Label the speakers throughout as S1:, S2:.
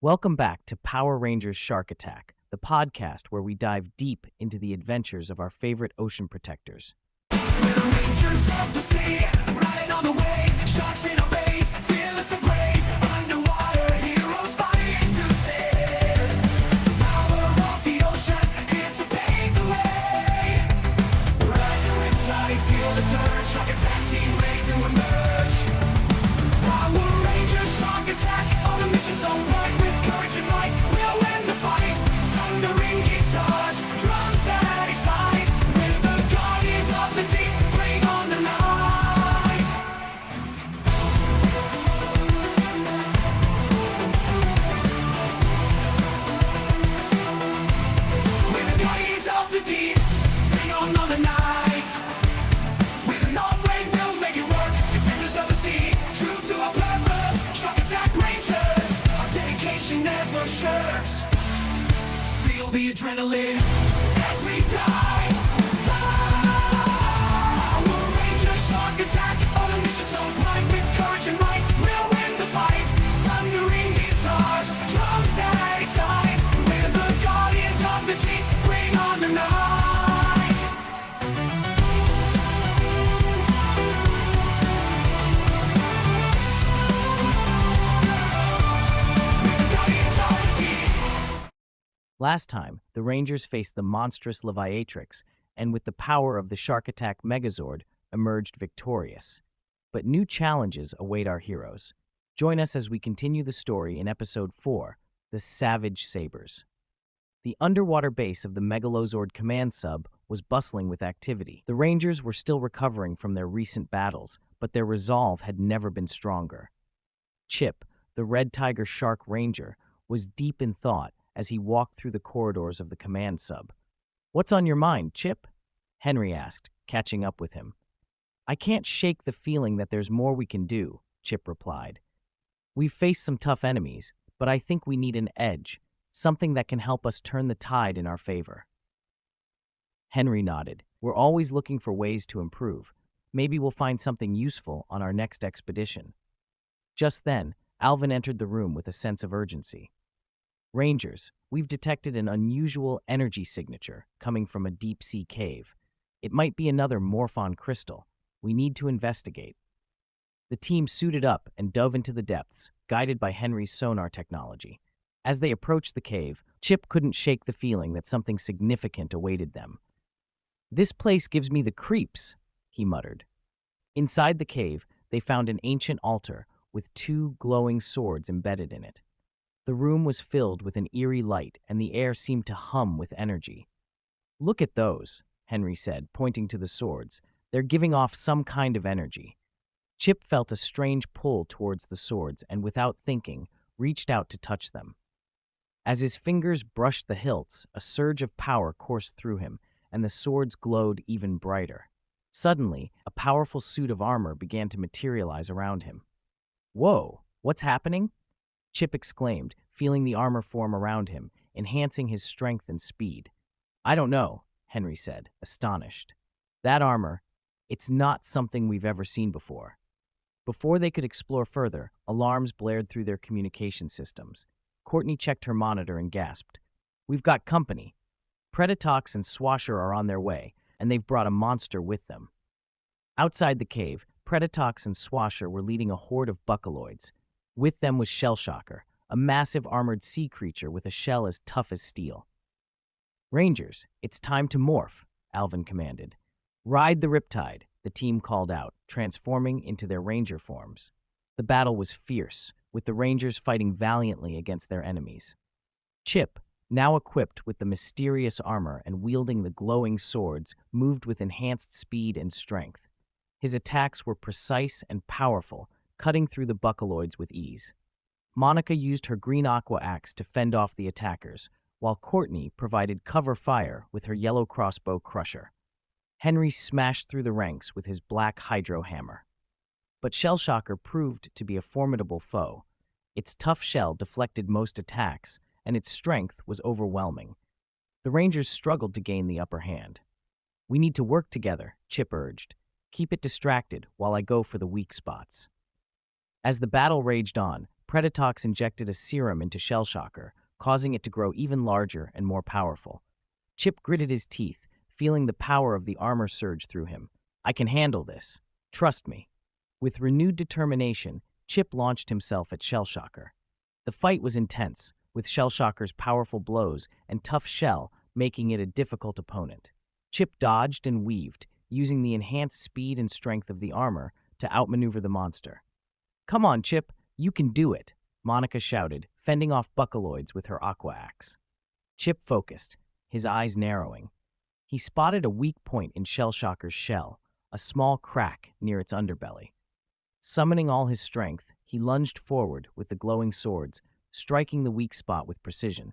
S1: Welcome back to Power Rangers Shark Attack, the podcast where we dive deep into the adventures of our favorite ocean protectors.
S2: We're the Rangers of the sea, riding on the wave, sharks in our face, fearless and brave, underwater heroes fighting to save. The power of the ocean, here to pave the way. Ride the riptide, feel the surge, shark attack team ready to emerge. Power Rangers Shark Attack, on a mission so bright, with courage and might, we'll win the fight. Thundering guitars, drums that excite, we're the guardians of the deep, bring on the night. We're the guardians of the deep, bring on the night. With an armed blade, we'll make it work, defenders of the sea, true to our purpose, Shark Attack Rangers, our dedication never shirks. Feel the adrenaline as we dive. Power Rangers Shark Attack, on a mission so bright, with courage and might, we'll win the fight. Thundering guitars, drums that excite, we're the guardians of the deep, bring on the night. We're the guardians of the deep.
S1: Last time, the Rangers faced the monstrous Leviatrix, and with the power of the Shark Attack Megazord, emerged victorious. But new challenges await our heroes. Join us as we continue the story in Episode 4, The Savage Sabers. The underwater base of the Megalozord command sub was bustling with activity. The Rangers were still recovering from their recent battles, but their resolve had never been stronger. Chip, the Red Tiger Shark Ranger, was deep in thought as he walked through the corridors of the command sub. "What's on your mind, Chip?" Henry asked, catching up with him. "I can't shake the feeling that there's more we can do," Chip replied. "We've faced some tough enemies, but I think we need an edge, something that can help us turn the tide in our favor." Henry nodded. "We're always looking for ways to improve. Maybe we'll find something useful on our next expedition." Just then, Alvin entered the room with a sense of urgency. "Rangers, we've detected an unusual energy signature coming from a deep-sea cave. It might be another Morphon crystal. We need to investigate." The team suited up and dove into the depths, guided by Henry's sonar technology. As they approached the cave, Chip couldn't shake the feeling that something significant awaited them. "This place gives me the creeps," he muttered. Inside the cave, they found an ancient altar with two glowing swords embedded in it. The room was filled with an eerie light, and the air seemed to hum with energy. "Look at those," Henry said, pointing to the swords. "They're giving off some kind of energy." Chip felt a strange pull towards the swords and, without thinking, reached out to touch them. As his fingers brushed the hilts, a surge of power coursed through him, and the swords glowed even brighter. Suddenly, a powerful suit of armor began to materialize around him. "Whoa, what's happening?" Chip exclaimed, feeling the armor form around him, enhancing his strength and speed. "I don't know," Henry said, astonished. "That armor, it's not something we've ever seen before." Before they could explore further, alarms blared through their communication systems. Courtney checked her monitor and gasped. "We've got company. Predatox and Swasher are on their way, and they've brought a monster with them." Outside the cave, Predatox and Swasher were leading a horde of buccaloids. With them was Shellshocker, a massive armored sea creature with a shell as tough as steel. "Rangers, it's time to morph," Alvin commanded. "Ride the riptide," the team called out, transforming into their ranger forms. The battle was fierce, with the Rangers fighting valiantly against their enemies. Chip, now equipped with the mysterious armor and wielding the glowing swords, moved with enhanced speed and strength. His attacks were precise and powerful, cutting through the buccaloids with ease. Monica used her green aqua axe to fend off the attackers, while Courtney provided cover fire with her yellow crossbow crusher. Henry smashed through the ranks with his black hydro hammer. But Shellshocker proved to be a formidable foe. Its tough shell deflected most attacks, and its strength was overwhelming. The Rangers struggled to gain the upper hand. "We need to work together," Chip urged. "Keep it distracted while I go for the weak spots." As the battle raged on, Predatox injected a serum into Shellshocker, causing it to grow even larger and more powerful. Chip gritted his teeth, feeling the power of the armor surge through him. I can handle this. Trust me. With renewed determination, Chip launched himself at Shellshocker. The fight was intense, with Shellshocker's powerful blows and tough shell making it a difficult opponent. Chip dodged and weaved, using the enhanced speed and strength of the armor to outmaneuver the monster. Come on, Chip, you can do it, Monica shouted, fending off Buckaloids with her aqua axe. Chip focused, his eyes narrowing. He spotted a weak point in Shellshocker's shell, a small crack near its underbelly. Summoning all his strength, he lunged forward with the glowing swords, striking the weak spot with precision.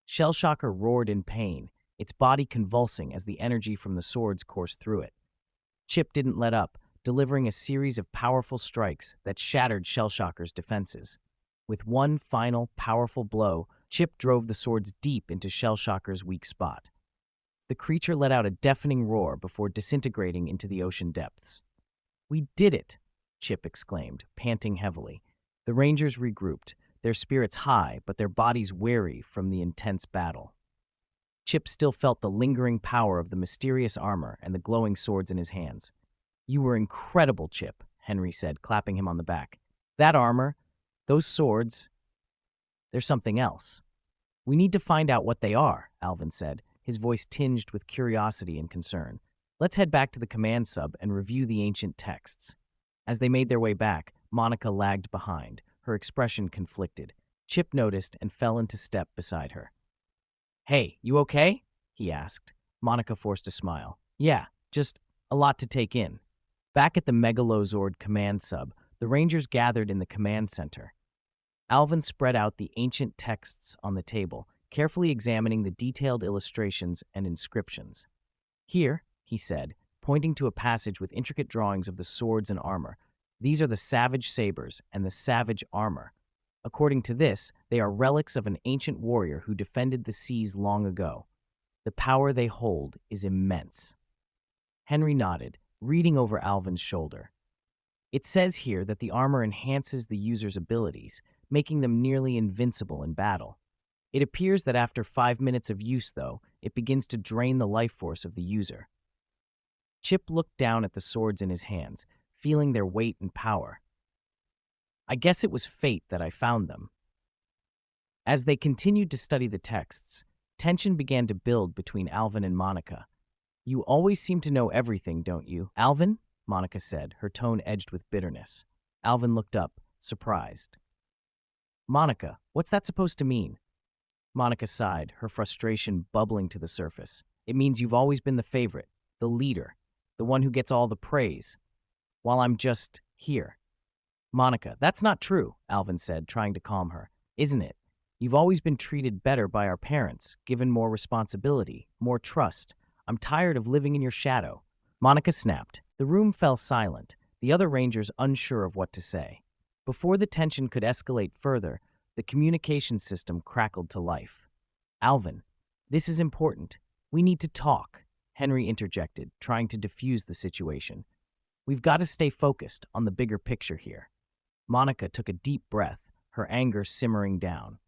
S1: Shellshocker roared in pain, its body convulsing as the energy from the swords coursed through it. Chip didn't let up, delivering a series of powerful strikes that shattered Shellshocker's defenses. With one final, powerful blow, Chip drove the swords deep into Shellshocker's weak spot. The creature let out a deafening roar before disintegrating into the ocean depths. "We did it!" Chip exclaimed, panting heavily. The Rangers regrouped, their spirits high but their bodies weary from the intense battle. Chip still felt the lingering power of the mysterious armor and the glowing swords in his hands. "You were incredible, Chip," Henry said, clapping him on the back. "That armor, those swords, there's something else." "We need to find out what they are," Alvin said, his voice tinged with curiosity and concern. "Let's head back to the command sub and review the ancient texts." As they made their way back, Monica lagged behind, her expression conflicted. Chip noticed and fell into step beside her. "Hey, you okay?" he asked. Monica forced a smile. "Yeah, just a lot to take in." Back at the Megalozord command sub, the Rangers gathered in the command center. Alvin spread out the ancient texts on the table, carefully examining the detailed illustrations and inscriptions. "Here," he said, pointing to a passage with intricate drawings of the swords and armor. "These are the Savage Sabers and the Savage Armor. According to this, they are relics of an ancient warrior who defended the seas long ago. The power they hold is immense." Henry nodded, reading over Alvin's shoulder. "It says here that the armor enhances the user's abilities, making them nearly invincible in battle. It appears that after 5 minutes of use, though, it begins to drain the life force of the user." Chip looked down at the swords in his hands, feeling their weight and power. "I guess it was fate that I found them." As they continued to study the texts, tension began to build between Alvin and Monica. "You always seem to know everything, don't you, Alvin?" Monica said, her tone edged with bitterness. Alvin looked up, surprised. "Monica, what's that supposed to mean?" Monica sighed, her frustration bubbling to the surface. "It means you've always been the favorite, the leader, the one who gets all the praise, while I'm just here." "Monica, that's not true," Alvin said, trying to calm her. "Isn't it? You've always been treated better by our parents, given more responsibility, more trust. I'm tired of living in your shadow." Monica snapped. The room fell silent, the other Rangers unsure of what to say. Before the tension could escalate further, the communication system crackled to life. "Alvin, this is important. We need to talk," Henry interjected, trying to defuse the situation. "We've got to stay focused on the bigger picture here." Monica took a deep breath, her anger simmering down.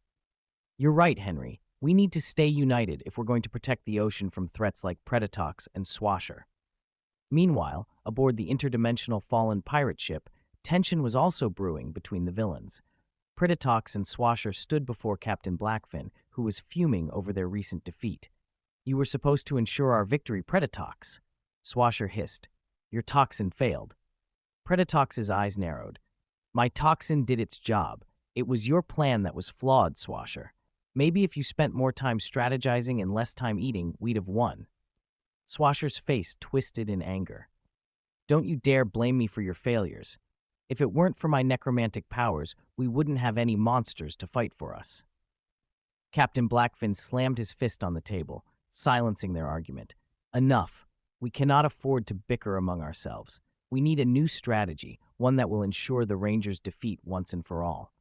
S1: "You're right, Henry. We need to stay united if we're going to protect the ocean from threats like Predatox and Swasher." Meanwhile, aboard the interdimensional fallen pirate ship, tension was also brewing between the villains. Predatox and Swasher stood before Captain Blackfin, who was fuming over their recent defeat. "You were supposed to ensure our victory, Predatox," Swasher hissed. "Your toxin failed." Predatox's eyes narrowed. "My toxin did its job. It was your plan that was flawed, Swasher. Maybe if you spent more time strategizing and less time eating, we'd have won." Swasher's face twisted in anger. "Don't you dare blame me for your failures. If it weren't for my necromantic powers, we wouldn't have any monsters to fight for us." Captain Blackfin slammed his fist on the table, silencing their argument. "Enough. We cannot afford to bicker among ourselves. We need a new strategy, one that will ensure the Rangers' defeat once and for all."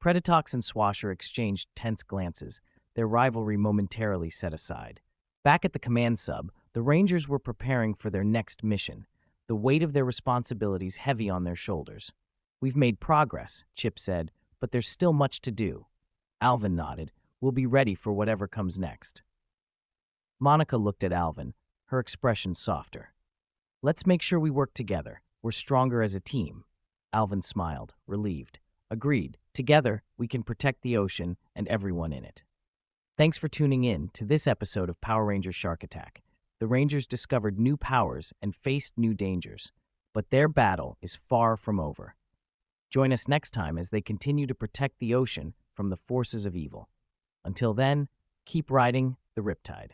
S1: Predatox and Swasher exchanged tense glances, their rivalry momentarily set aside. Back at the command sub, the Rangers were preparing for their next mission, the weight of their responsibilities heavy on their shoulders. "We've made progress," Chip said, but there's still much to do. Alvin nodded. We'll be ready for whatever comes next. Monica looked at Alvin, her expression softer. Let's make sure we work together. We're stronger as a team. Alvin smiled, relieved. Agreed. Together, we can protect the ocean and everyone in it. Thanks for tuning in to this episode of Power Rangers Shark Attack. The Rangers discovered new powers and faced new dangers, but their battle is far from over. Join us next time as they continue to protect the ocean from the forces of evil. Until then, keep riding the Riptide.